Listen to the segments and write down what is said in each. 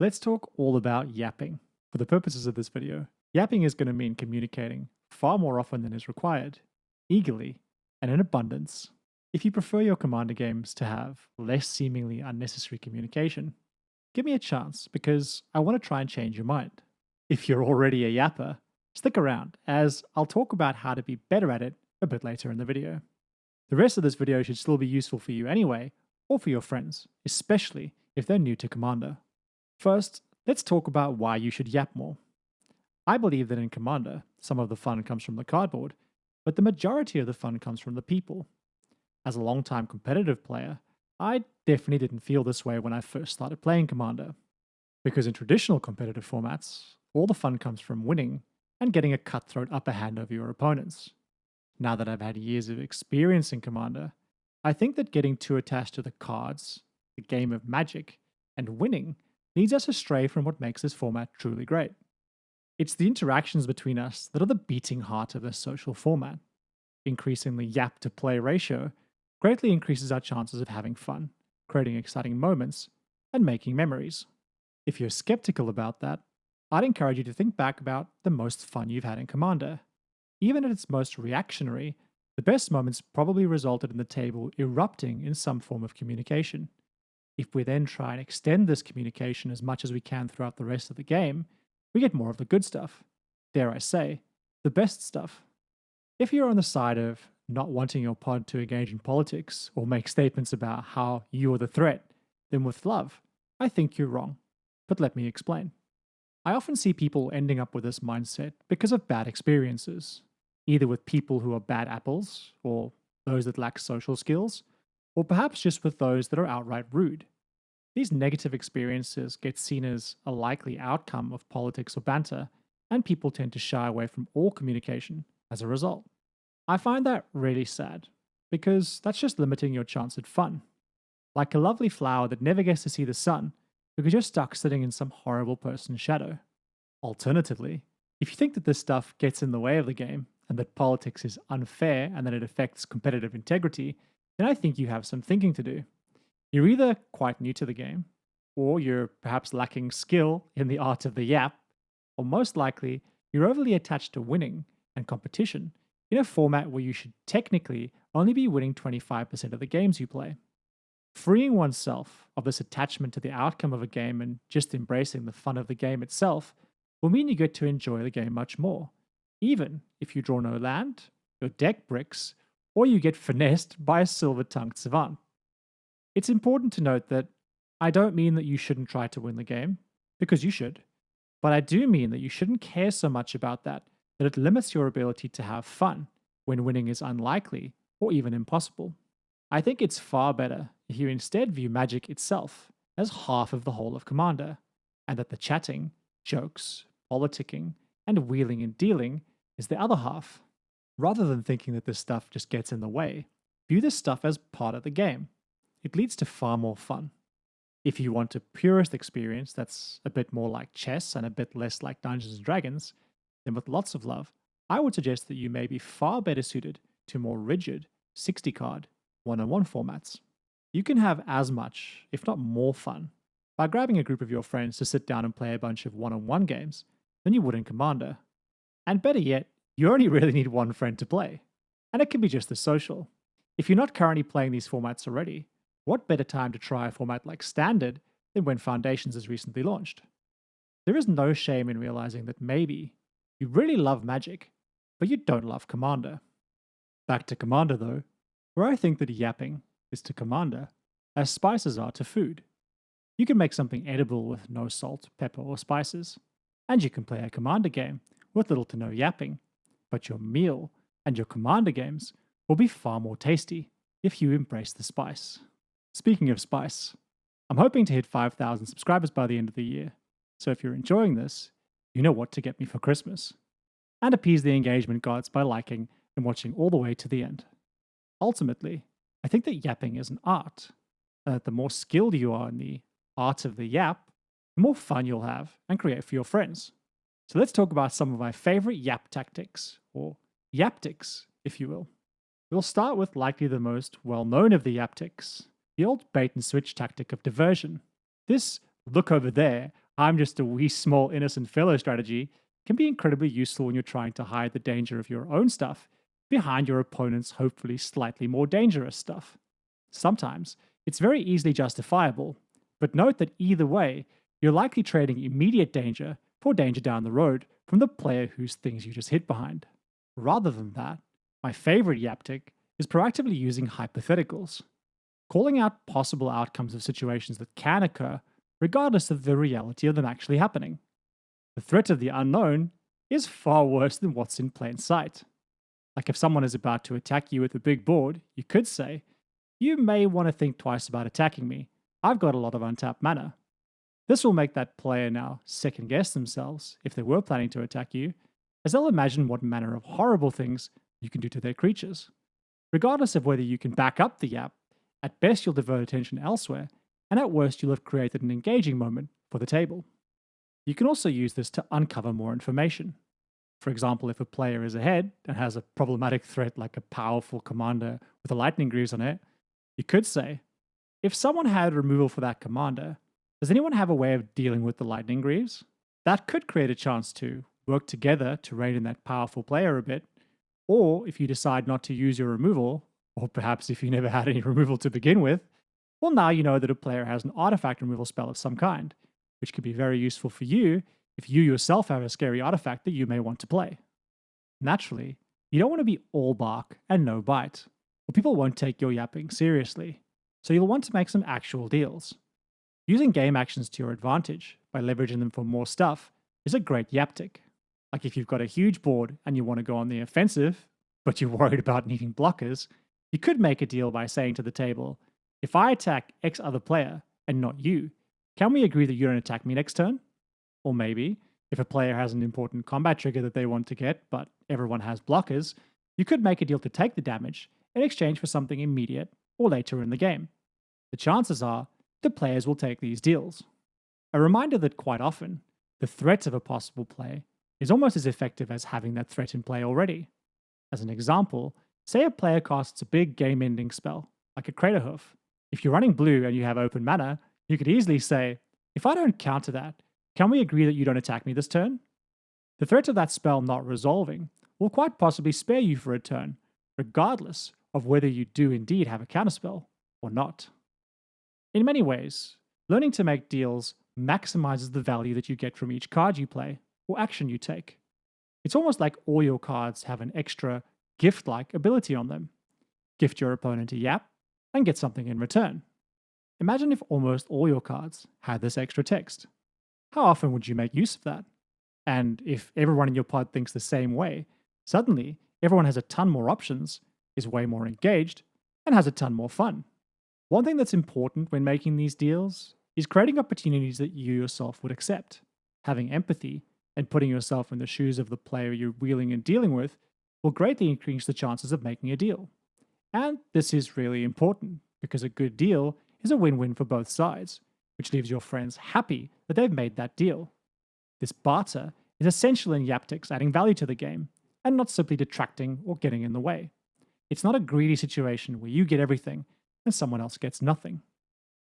Let's talk all about yapping. For the purposes of this video, yapping is going to mean communicating far more often than is required, eagerly, and in abundance. If you prefer your Commander games to have less seemingly unnecessary communication, give me a chance because I want to try and change your mind. If you're already a yapper, stick around as I'll talk about how to be better at it a bit later in the video. The rest of this video should still be useful for you anyway, or for your friends, especially if they're new to Commander. First, let's talk about why you should yap more. I believe that in Commander, some of the fun comes from the cardboard, but the majority of the fun comes from the people. As a long-time competitive player, I definitely didn't feel this way when I first started playing Commander. Because in traditional competitive formats, all the fun comes from winning and getting a cutthroat upper hand over your opponents. Now that I've had years of experience in Commander, I think that getting too attached to the cards, the game of magic, and winning leads us astray from what makes this format truly great. It's the interactions between us that are the beating heart of this social format. Increasingly yap to play ratio greatly increases our chances of having fun, creating exciting moments, and making memories. If you're skeptical about that, I'd encourage you to think back about the most fun you've had in Commander. Even at its most reactionary, the best moments probably resulted in the table erupting in some form of communication. If we then try and extend this communication as much as we can throughout the rest of the game, we get more of the good stuff. Dare I say, the best stuff. If you're on the side of not wanting your pod to engage in politics or make statements about how you are the threat, then with love, I think you're wrong. But let me explain. I often see people ending up with this mindset because of bad experiences, either with people who are bad apples, or those that lack social skills, or perhaps just with those that are outright rude. These negative experiences get seen as a likely outcome of politics or banter, and people tend to shy away from all communication as a result. I find that really sad, because that's just limiting your chance at fun. Like a lovely flower that never gets to see the sun because you're stuck sitting in some horrible person's shadow. Alternatively, if you think that this stuff gets in the way of the game and that politics is unfair and that it affects competitive integrity, then I think you have some thinking to do. You're either quite new to the game, or you're perhaps lacking skill in the art of the yap, or most likely, you're overly attached to winning and competition in a format where you should technically only be winning 25% of the games you play. Freeing oneself of this attachment to the outcome of a game and just embracing the fun of the game itself will mean you get to enjoy the game much more, even if you draw no land, your deck bricks, or you get finessed by a silver-tongued savant. It's important to note that I don't mean that you shouldn't try to win the game, because you should, but I do mean that you shouldn't care so much about that it limits your ability to have fun when winning is unlikely or even impossible. I think it's far better if you instead view Magic itself as half of the whole of Commander, and that the chatting, jokes, politicking, and wheeling and dealing is the other half. Rather than thinking that this stuff just gets in the way, view this stuff as part of the game. It leads to far more fun. If you want a purist experience that's a bit more like chess and a bit less like Dungeons and Dragons, then with lots of love, I would suggest that you may be far better suited to more rigid 60 card one-on-one formats. You can have as much, if not more fun, by grabbing a group of your friends to sit down and play a bunch of one-on-one games than you would in Commander. And better yet, you only really need one friend to play. And it can be just as social. If you're not currently playing these formats already, what better time to try a format like Standard than when Foundations is recently launched? There is no shame in realizing that maybe you really love Magic, but you don't love Commander. Back to Commander though, where I think that yapping is to Commander as spices are to food. You can make something edible with no salt, pepper, or spices, and you can play a Commander game with little to no yapping, but your meal and your Commander games will be far more tasty if you embrace the spice. Speaking of spice, I'm hoping to hit 5,000 subscribers by the end of the year, so if you're enjoying this, you know what to get me for Christmas. And appease the engagement gods by liking and watching all the way to the end. Ultimately, I think that yapping is an art, and that the more skilled you are in the art of the yap, the more fun you'll have and create for your friends. So let's talk about some of my favorite yap tactics, or yaptics, if you will. We'll start with likely the most well-known of the yaptics, the old bait and switch tactic of diversion. This look over there I'm just a wee small innocent fellow strategy can be incredibly useful when you're trying to hide the danger of your own stuff behind your opponent's hopefully slightly more dangerous stuff. Sometimes it's very easily justifiable, but note that either way, you're likely trading immediate danger for danger down the road from the player whose things you just hid behind. Rather than that, my favorite yaptic is proactively using hypotheticals, calling out possible outcomes of situations that can occur regardless of the reality of them actually happening. The threat of the unknown is far worse than what's in plain sight. Like if someone is about to attack you with a big board, you could say, "You may want to think twice about attacking me. I've got a lot of untapped mana." This will make that player now second guess themselves if they were planning to attack you, as they'll imagine what manner of horrible things you can do to their creatures. Regardless of whether you can back up the yap, at best you'll divert attention elsewhere, and at worst you'll have created an engaging moment for the table. You can also use this to uncover more information. For example, if a player is ahead and has a problematic threat like a powerful commander with a lightning greaves on it, you could say, if someone had removal for that commander, does anyone have a way of dealing with the lightning greaves? That could create a chance to work together to rein in that powerful player a bit. Or if you decide not to use your removal, or perhaps if you never had any removal to begin with, well, now you know that a player has an artifact removal spell of some kind, which could be very useful for you if you yourself have a scary artifact that you may want to play. Naturally, you don't want to be all bark and no bite, or people won't take your yapping seriously, so you'll want to make some actual deals. Using game actions to your advantage by leveraging them for more stuff is a great yaptic. Like if you've got a huge board and you want to go on the offensive, but you're worried about needing blockers, you could make a deal by saying to the table, if I attack X other player and not you, can we agree that you don't attack me next turn? Or maybe, if a player has an important combat trigger that they want to get, but everyone has blockers, you could make a deal to take the damage in exchange for something immediate or later in the game. The chances are the players will take these deals. A reminder that quite often, the threat of a possible play is almost as effective as having that threat in play already. As an example, say a player casts a big game ending spell, like a Craterhoof. If you're running blue and you have open mana, you could easily say, if I don't counter that, can we agree that you don't attack me this turn? The threat of that spell not resolving will quite possibly spare you for a turn, regardless of whether you do indeed have a counterspell or not. In many ways, learning to make deals maximizes the value that you get from each card you play or action you take. It's almost like all your cards have an extra gift like ability on them. Gift your opponent a yap and get something in return. Imagine if almost all your cards had this extra text. How often would you make use of that? And if everyone in your pod thinks the same way, suddenly everyone has a ton more options, is way more engaged, and has a ton more fun. One thing that's important when making these deals is creating opportunities that you yourself would accept. Having empathy and putting yourself in the shoes of the player you're wheeling and dealing with will greatly increase the chances of making a deal. And this is really important because a good deal is a win-win for both sides, which leaves your friends happy that they've made that deal. This barter is essential in Yaptics adding value to the game, and not simply detracting or getting in the way. It's not a greedy situation where you get everything and someone else gets nothing.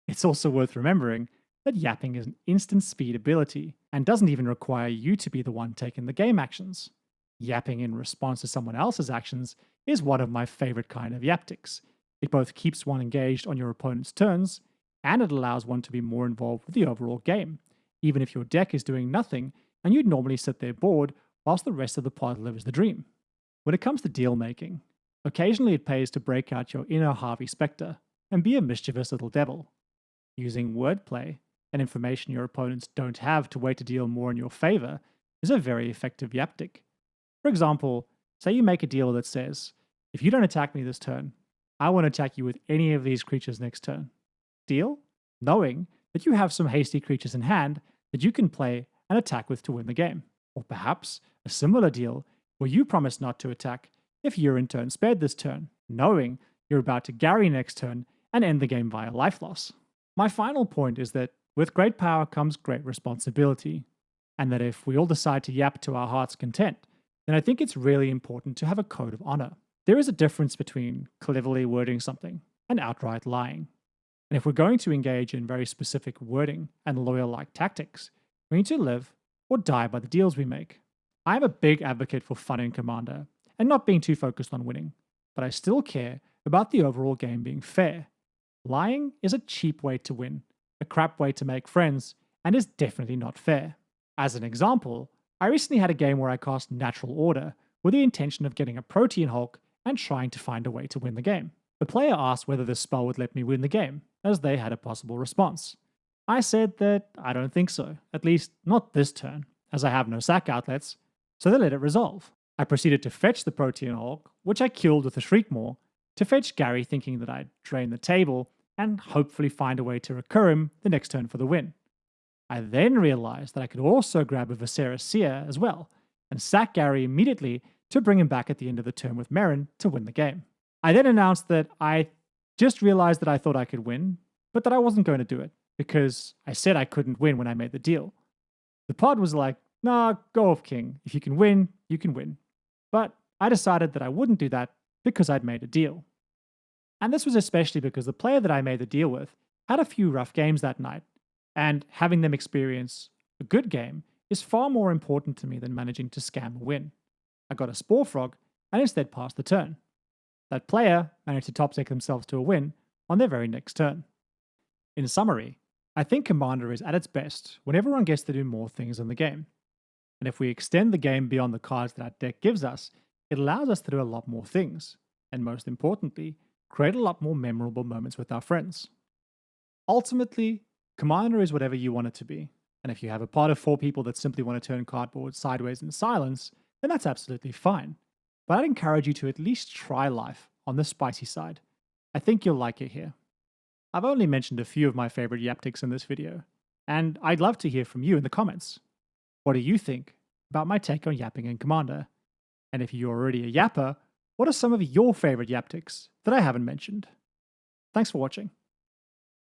It's also worth remembering that yapping is an instant speed ability and doesn't even require you to be the one taking the game actions. Yapping in response to someone else's actions is one of my favorite kind of yaptics. It both keeps one engaged on your opponent's turns, and it allows one to be more involved with the overall game, even if your deck is doing nothing and you'd normally sit there bored whilst the rest of the pod lives the dream. When it comes to deal making, occasionally it pays to break out your inner Harvey Specter and be a mischievous little devil. Using wordplay and information your opponents don't have to wait to deal more in your favor is a very effective yaptic. For example, say you make a deal that says, if you don't attack me this turn, I won't attack you with any of these creatures next turn. Deal? Knowing that you have some hasty creatures in hand that you can play and attack with to win the game. Or perhaps a similar deal where you promise not to attack if you're in turn spared this turn, knowing you're about to Gary next turn and end the game via life loss. My final point is that with great power comes great responsibility, and that if we all decide to yap to our heart's content, then I think it's really important to have a code of honor. There is a difference between cleverly wording something and outright lying. And if we're going to engage in very specific wording and lawyer like tactics, going to live or die by the deals we make. I am a big advocate for fun in Commander and not being too focused on winning, but I still care about the overall game being fair. Lying is a cheap way to win, a crap way to make friends, and is definitely not fair. As an example, I recently had a game where I cast Natural Order with the intention of getting a Protean Hulk and trying to find a way to win the game. The player asked whether this spell would let me win the game, as they had a possible response. I said that I don't think so, at least not this turn, as I have no sack outlets, so they let it resolve. I proceeded to fetch the Protean Hulk, which I killed with a Shriekmaw, to fetch Gary thinking that I'd drain the table and hopefully find a way to recur him the next turn for the win. I then realized that I could also grab a Viserys Seer as well, and sack Gary immediately to bring him back at the end of the turn with Meryn to win the game. I then announced that I just realized that I thought I could win, but that I wasn't going to do it, because I said I couldn't win when I made the deal. The pod was like, nah, go off king. If you can win, you can win. But I decided that I wouldn't do that because I'd made a deal. And this was especially because the player that I made the deal with had a few rough games that night, and having them experience a good game is far more important to me than managing to scam a win. I got a Spore Frog and instead passed the turn. That player managed to top deck themselves to a win on their very next turn. In summary, I think Commander is at its best when everyone gets to do more things in the game. And if we extend the game beyond the cards that our deck gives us, it allows us to do a lot more things, and most importantly, create a lot more memorable moments with our friends. Ultimately, Commander is whatever you want it to be, and if you have a pod of 4 people that simply want to turn cardboard sideways in silence, then that's absolutely fine. But I'd encourage you to at least try life on the spicy side. I think you'll like it here. I've only mentioned a few of my favorite yaptics in this video, and I'd love to hear from you in the comments. What do you think about my take on yapping in Commander? And if you're already a yapper, what are some of your favorite yaptics that I haven't mentioned? Thanks for watching.